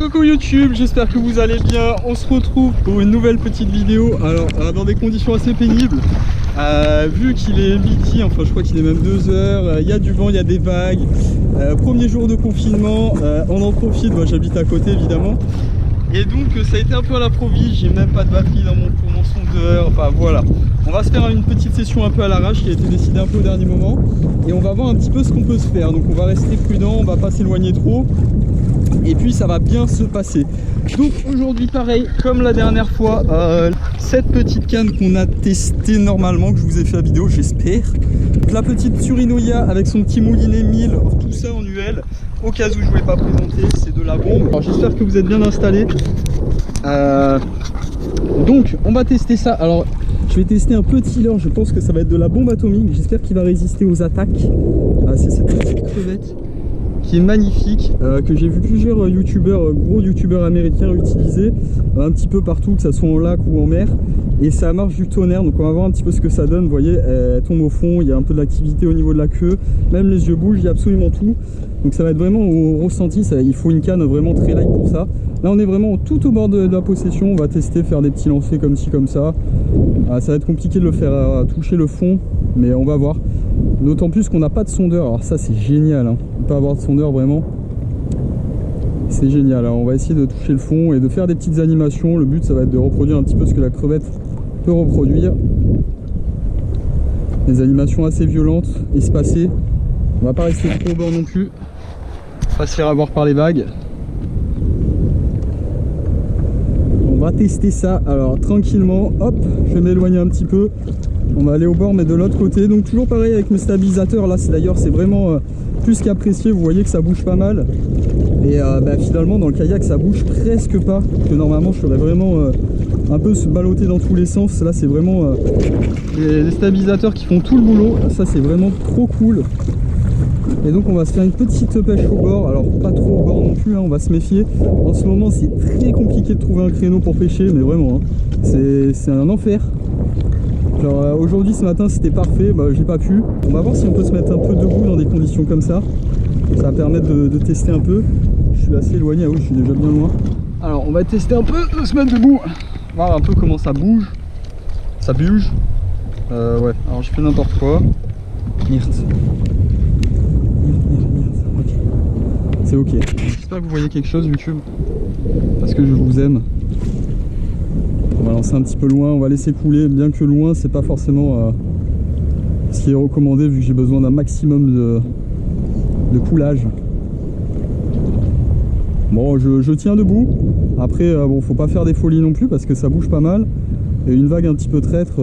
Coucou YouTube, j'espère que vous allez bien. On se retrouve pour une nouvelle petite vidéo. Alors dans des conditions assez pénibles, vu qu'il est midi, enfin je crois qu'il est même 2 heures, il y a du vent, il y a des vagues, premier jour de confinement, on en profite, moi j'habite à côté évidemment. Et donc ça a été un peu à l'improviste, j'ai même pas de batterie pour mon sondeur, enfin voilà. On va se faire une petite session un peu à l'arrache qui a été décidée un peu au dernier moment. Et on va voir un petit peu ce qu'on peut se faire. Donc on va rester prudent, on va pas s'éloigner trop. Et puis ça va bien se passer. Donc aujourd'hui pareil, comme la dernière fois, cette petite canne qu'on a testée normalement, que je vous ai fait la vidéo j'espère. La petite Surinoya avec son petit moulinet 1000, tout ça en UL. Au cas où je ne voulais pas présenter, c'est de la bombe. Alors j'espère que vous êtes bien installés. Donc on va tester ça. Alors je vais tester un petit leurre, je pense que ça va être de la bombe atomique. J'espère qu'il va résister aux attaques. C'est cette petite crevette qui est magnifique, que j'ai vu plusieurs youtubeurs, gros youtubeurs américains utiliser un petit peu partout, que ce soit en lac ou en mer, et ça marche du tonnerre. Donc on va voir un petit peu ce que ça donne. Vous voyez, elle tombe au fond, il y a un peu d'activité au niveau de la queue, même les yeux bougent, il y a absolument tout. Donc ça va être vraiment au ressenti, il faut une canne vraiment très light pour ça. Là on est vraiment tout au bord de la possession, on va tester, faire des petits lancers comme ci comme ça. Ça va être compliqué de le faire toucher le fond, mais on va voir. D'autant plus qu'on n'a pas de sondeur, alors ça c'est génial, hein. Ne pas avoir de sondeur vraiment, c'est génial. Alors on va essayer de toucher le fond et de faire des petites animations. Le but ça va être de reproduire un petit peu ce que la crevette peut reproduire. Des animations assez violentes, espacées. On va pas rester trop au bord non plus, pas se faire avoir par les vagues. On va tester ça, alors tranquillement, hop, je vais m'éloigner un petit peu. On va aller au bord mais de l'autre côté. Donc toujours pareil avec mes stabilisateurs. Là d'ailleurs c'est vraiment plus qu'apprécié. Vous voyez que ça bouge pas mal. Et finalement dans le kayak ça bouge presque pas. Que normalement je serais vraiment un peu se balloter dans tous les sens. Là c'est vraiment les stabilisateurs qui font tout le boulot. Ça c'est vraiment trop cool. Et donc on va se faire une petite pêche au bord. Alors pas trop au bord non plus, hein, on va se méfier. En ce moment c'est très compliqué de trouver un créneau pour pêcher. Mais vraiment hein, c'est un enfer. Alors aujourd'hui ce matin c'était parfait, j'ai pas pu. On va voir si on peut se mettre un peu debout dans des conditions comme ça. Ça va permettre de tester un peu. Je suis assez éloigné, ah oui je suis déjà bien loin. Alors on va tester un peu de se mettre debout. Voir un peu comment ça bouge. Ça bouge. Ouais, alors je fais n'importe quoi. Merde. Ok. C'est ok. J'espère que vous voyez quelque chose YouTube. Parce que je vous aime. On va lancer un petit peu loin, on va laisser couler, bien que loin c'est pas forcément ce qui est recommandé vu que j'ai besoin d'un maximum de coulage. Bon je tiens debout, après bon faut pas faire des folies non plus parce que ça bouge pas mal. Et une vague un petit peu traître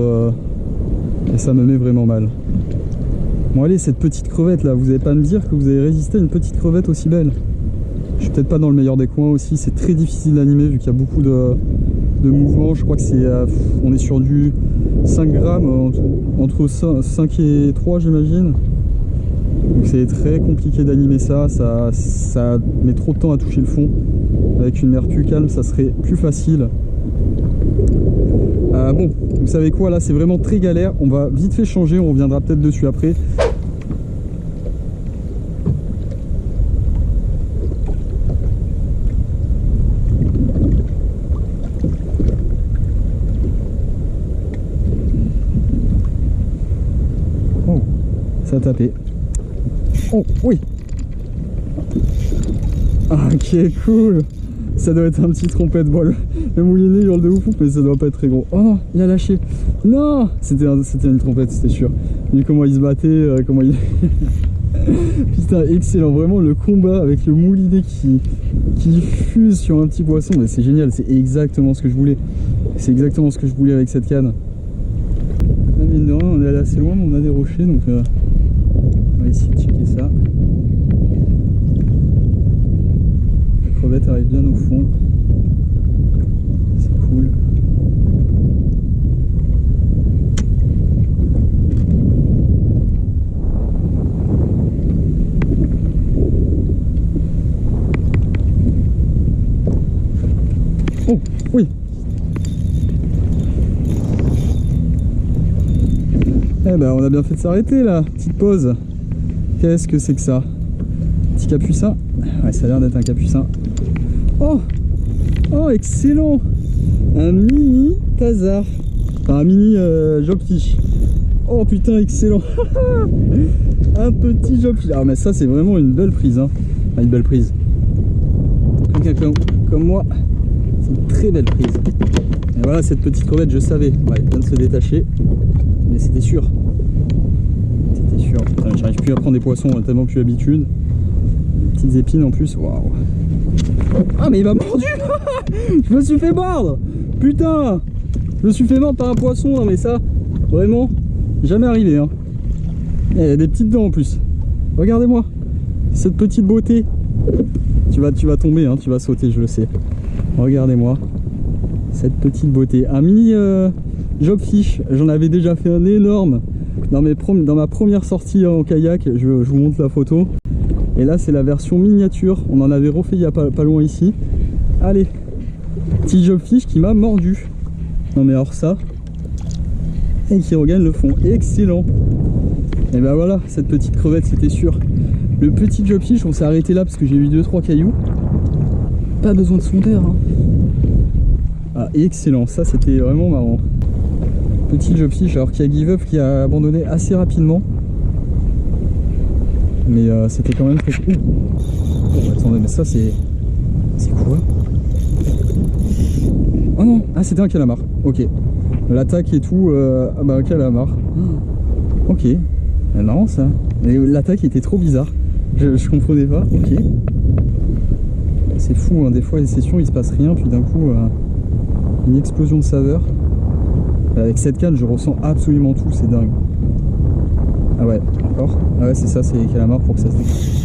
et ça me met vraiment mal. Bon allez, cette petite crevette là, vous n'allez pas me dire que vous avez résisté à une petite crevette aussi belle. Je suis peut-être pas dans le meilleur des coins aussi, c'est très difficile d'animer vu qu'il y a beaucoup de mouvement. Je crois que c'est on est sur du 5 grammes, entre 5 et 3 j'imagine. Donc c'est très compliqué d'animer ça met trop de temps à toucher le fond. Avec une mer plus calme ça serait plus facile. Bon, vous savez quoi, là c'est vraiment très galère. On va vite fait changer, on reviendra peut-être dessus après. Ça a tapé. Oh oui. Ok cool. Ça doit être un petit trompette. Bon, le moulinet hurle de ouf mais ça doit pas être très gros. Oh non, il a lâché. Non, c'était une trompette, c'était sûr. Vu comment il se battait, comment il... Putain, excellent, vraiment le combat avec le moulinet qui fuse sur un petit poisson. Mais c'est génial, c'est exactement ce que je voulais. C'est exactement ce que je voulais avec cette canne. Là, mine de rien, on est allé assez loin mais on a des rochers donc... On va essayer de checker ça. La crevette arrive bien au fond. C'est cool. Oh oui. Eh ben on a bien fait de s'arrêter là. Petite pause. Qu'est-ce que c'est que ça? Petit capucin? Ouais, ça a l'air d'être un capucin. Oh, oh, excellent. Un mini Tazar. Enfin, un mini Jobfish. Oh putain, excellent. Un petit Jobfish. Ah mais ça c'est vraiment une belle prise, hein. Enfin, une belle prise. Quelqu'un comme moi, c'est une très belle prise. Et voilà, cette petite crevette, je savais. Ouais, elle vient de se détacher. Mais c'était sûr. C'était sûr. J'arrive plus à prendre des poissons, on a tellement plus l'habitude. Petites épines en plus. Waouh. Ah mais il m'a mordu. Je me suis fait mordre. Putain. Je me suis fait mordre par un poisson. Non mais ça, vraiment, jamais arrivé, hein. Il y a des petites dents en plus. Regardez-moi. Cette petite beauté. Tu vas tomber, hein, tu vas sauter, je le sais. Regardez-moi. Cette petite beauté. Un mini Jobfish. J'en avais déjà fait un énorme dans ma première sortie en kayak. Je vous montre la photo. Et là c'est la version miniature. On en avait refait il y a pas loin ici. Allez. Petit Jobfish qui m'a mordu. Non mais alors ça. Et qui regagne le fond. Excellent. Et ben voilà, cette petite crevette, c'était sûr. Le petit Jobfish, on s'est arrêté là parce que j'ai eu 2-3 cailloux. Pas besoin de sondeur, hein. Ah, excellent, ça c'était vraiment marrant. Petit Jobfish, alors qui a give up, qui a abandonné assez rapidement. Mais c'était quand même très cool. Oh, attendez, mais ça c'est... C'est quoi? Oh non, ah c'était un calamar, ok. L'attaque et tout, ah bah un calamar. Ok, c'est marrant ça. L'attaque était trop bizarre. Je comprenais pas, ok. C'est fou, hein. Des fois les sessions il se passe rien, puis d'un coup une explosion de saveur. Avec cette canne je ressens absolument tout, c'est dingue. Ah ouais, encore. Ah ouais c'est ça, c'est les calamars pour que ça se déclenche.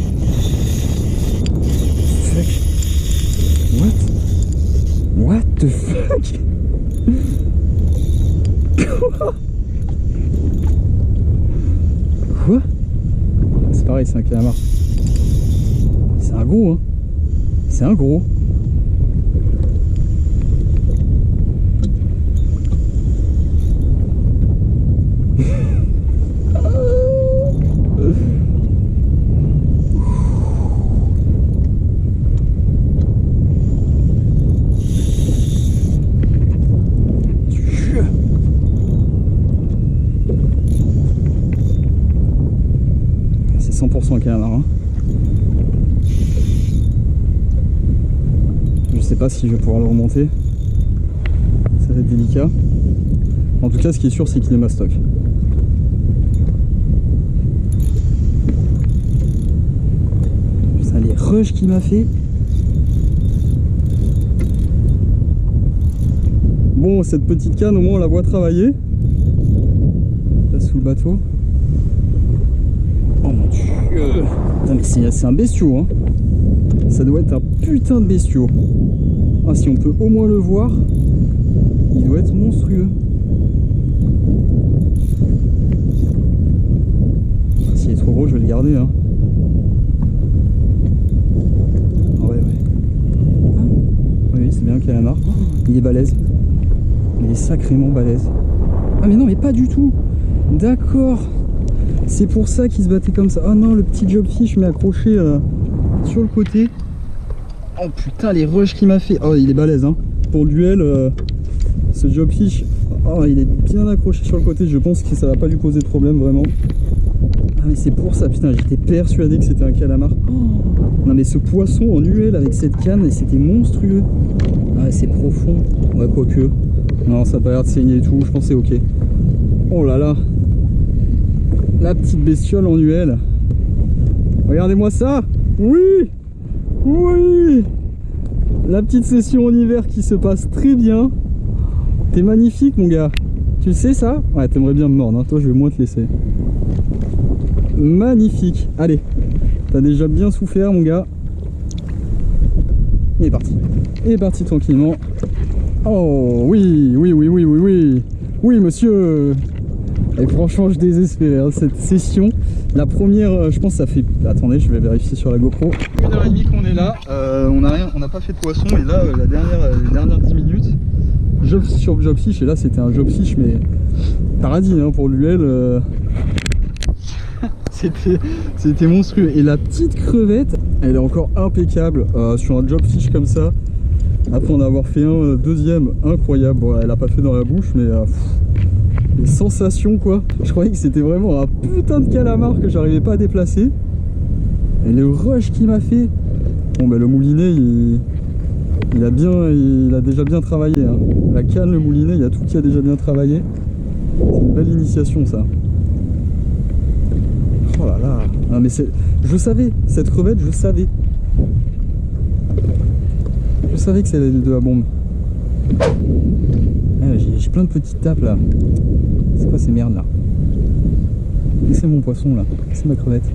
What? What the fuck? Quoi? C'est pareil, c'est un calamar. C'est un gros, hein. C'est un gros. C'est 100% un calamar, hein. Je sais pas si je vais pouvoir le remonter. Ça va être délicat. En tout cas, ce qui est sûr, c'est qu'il est mastoc. Putain, les rushs qu'il m'a fait. Bon, cette petite canne, au moins, on la voit travailler. Là, sous le bateau. Oh mon dieu! Non, mais c'est un bestiau, hein. Ça doit être un putain de bestiau. Ah, si on peut au moins le voir, il doit être monstrueux. Ah, s'il est trop gros, je vais le garder, hein. Ah ouais, ouais. Ah, oui, c'est bien un calamar. Il est balèze. Il est sacrément balèze. Ah mais non, mais pas du tout. D'accord. C'est pour ça qu'il se battait comme ça. Ah non, le petit Jobfish m'est accroché sur le côté. Oh putain, les rushs qu'il m'a fait. Oh, il est balèze, hein. Pour le duel, ce Jobfish, oh, il est bien accroché sur le côté. Je pense que ça va pas lui poser de problème, vraiment. Ah mais c'est pour ça, putain, j'étais persuadé que c'était un calamar. Oh, non mais ce poisson en UL avec cette canne, c'était monstrueux. Ah, c'est profond. Ouais, quoique. Non, ça a pas l'air de saigner et tout, je pense que c'est ok. Oh là là. La petite bestiole en UL. Regardez-moi ça. Oui. Oui. La petite session en hiver qui se passe très bien. T'es magnifique mon gars. Tu le sais ça? Ouais, t'aimerais bien me mordre, hein. Toi je vais moins te laisser. Magnifique. Allez. T'as déjà bien souffert mon gars. Il est parti. Il est parti tranquillement. Oh oui, oui, oui, oui, oui, oui. Oui monsieur. Et franchement je désespérais, hein, cette session. La première, je pense ça fait... Attendez, je vais vérifier sur la GoPro. 1h30 qu'on est là, on n'a pas fait de poisson. Et là, les dernières 10 minutes, sur Jobfish. Et là c'était un Jobfish mais paradis, hein, pour l'UL. C'était monstrueux. Et la petite crevette, Elle est encore impeccable sur un job fish comme ça. Après en avoir fait un deuxième incroyable. Bon, elle a pas fait dans la bouche, mais les sensations quoi. Je croyais que c'était vraiment un putain de calamar que j'arrivais pas à déplacer. Et le rush qu'il m'a fait. Bon bah le moulinet il a déjà bien travaillé hein. La canne, le moulinet, il y a tout qui a déjà bien travaillé. C'est une belle initiation ça. Oh là là. Ah, mais je savais, cette crevette, je savais. Je savais que c'était de la bombe. Ah, j'ai plein de petites tapes là. C'est quoi ces merdes là? C'est mon poisson là. C'est ma crevette.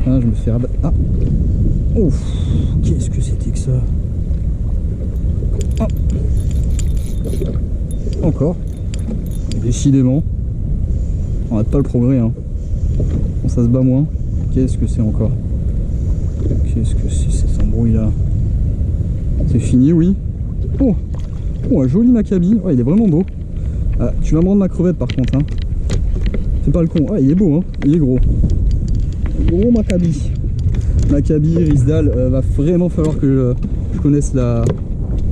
Ah, je me fais rabattre. Ah. Ouf. Qu'est-ce que c'était que ça? Ah. Encore. Décidément. On rate pas le progrès hein. Bon, ça se bat moins. Qu'est-ce que c'est encore? Qu'est-ce que c'est cet embrouille là? C'est fini, oui. Oh, oh, un joli maccabi. Ouais, il est vraiment beau. Ah, tu vas me rendre ma crevette par contre. Hein. Fais pas le con. Ah, il est beau, hein. Il est gros. Gros maccabi. Maccabi, Rizdal. Va vraiment falloir que je connaisse la.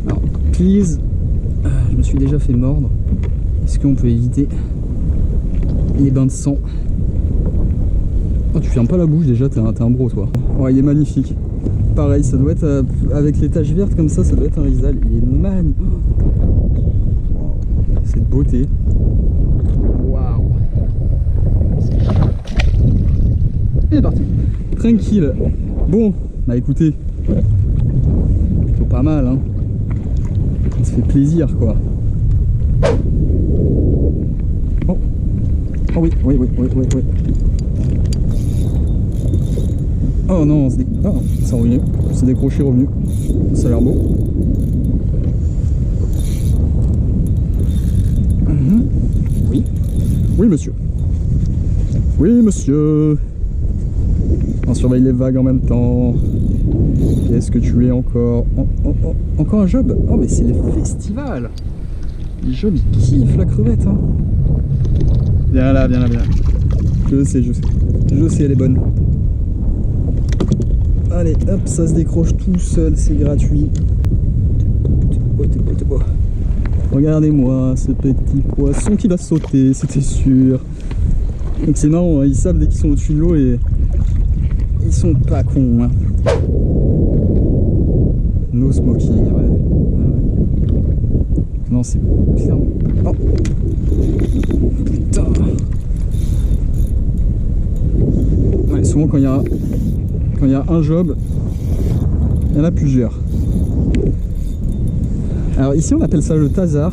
Alors, please. Je me suis déjà fait mordre. Est-ce qu'on peut éviter les bains de sang? Oh, tu fermes pas la bouche déjà, t'es un bro toi. Oh, il est magnifique. Pareil, ça doit être avec les taches vertes comme ça doit être un Rizdal. Il est magnifique. Wow. Cette beauté. Waouh. Il est parti. Tranquille. Bon, bah écoutez, plutôt pas mal hein. Ça se fait plaisir quoi. Oh, oh oui. Oh non, c'est revenu. C'est décroché, revenu. Ça a l'air beau. Oui. Oui, monsieur. Oui, monsieur. On surveille les vagues en même temps. Qu'est-ce que tu es encore? Encore un job? Oh, mais c'est le festival. Les jobs, ils kiffent la crevette. Hein. Viens là. Je sais, elle est bonne. Allez, hop, ça se décroche tout seul, c'est gratuit. T'es beau. Regardez-moi ce petit poisson qui va sauter, c'était sûr. Donc c'est marrant, hein, ils savent dès qu'ils sont au-dessus de l'eau et ils sont pas cons. Hein. No smoking, ouais. Non, c'est clairement. Oh putain. Ouais, souvent quand il y a un job, il y en a plusieurs. Alors ici on appelle ça le tazar.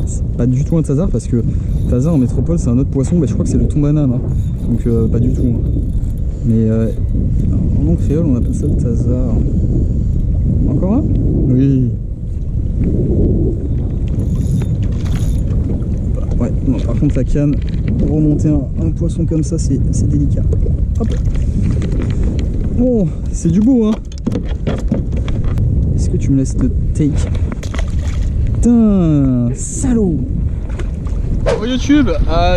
C'est pas du tout un tazar parce que tazar en métropole c'est un autre poisson, mais je crois que c'est le thon banane. Hein. Donc pas du tout. Hein. Mais en langue créole on appelle ça le tazar. Encore un? Oui. Ouais, non, par contre la canne, pour remonter un poisson comme ça c'est délicat. Hop. Bon, c'est du beau hein. Est-ce que tu me laisses te take? Putain, salaud. Pour YouTube,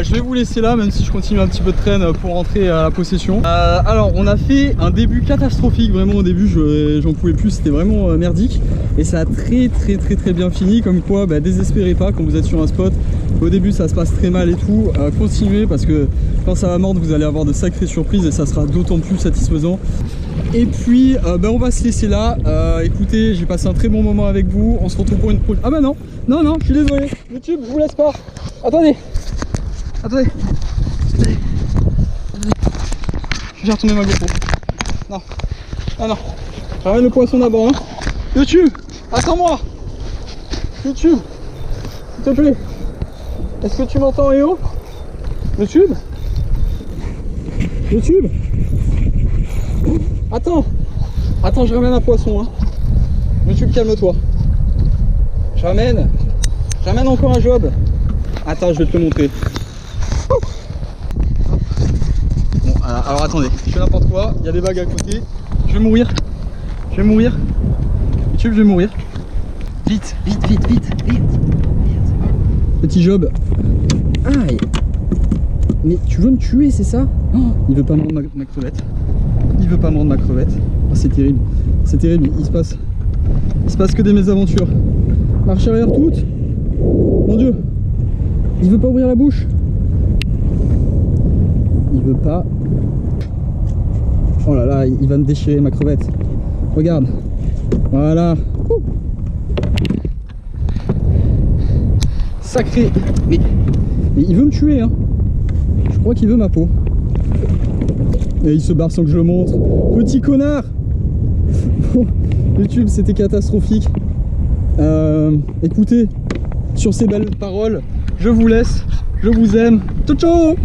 je vais vous laisser là, même si je continue un petit peu de traîne pour rentrer à la possession. Alors, on a fait un début catastrophique, vraiment au début, j'en pouvais plus, c'était vraiment merdique. Et ça a très bien fini, comme quoi, bah, désespérez pas quand vous êtes sur un spot. Au début, ça se passe très mal et tout. Continuez parce que quand ça va mordre, vous allez avoir de sacrées surprises et ça sera d'autant plus satisfaisant. Et puis, bah, on va se laisser là. Écoutez, j'ai passé un très bon moment avec vous. On se retrouve pour une prochaine. Ah bah non, je suis désolé. YouTube, je vous laisse pas. Attendez. Je vais retourner ma GoPro. Non. Je ramène le poisson d'abord. Hein. YouTube, attends-moi. YouTube, s'il te plaît. Est-ce que tu m'entends, Léo? YouTube, Attends, je ramène un poisson. Hein. YouTube, calme-toi. Je ramène encore un job. Attends, je vais te le montrer. Bon, alors attendez, je fais n'importe quoi. Il y a des vagues à côté. Je vais mourir. YouTube, je vais mourir. Vite. Petit job. Aïe. Mais tu veux me tuer, c'est ça? Oh, il veut pas mordre ma crevette. c'est terrible. C'est terrible, il se passe que des mésaventures. Marche arrière toute. Mon Dieu. Il veut pas ouvrir la bouche. Il veut pas. Oh là là, il va me déchirer ma crevette. Regarde. Voilà. Ouh. Sacré. Mais il veut me tuer, hein. Je crois qu'il veut ma peau. Et il se barre sans que je le montre. Petit connard. Bon, YouTube, c'était catastrophique. Écoutez, sur ces belles paroles, je vous laisse. Je vous aime. Ciao, ciao.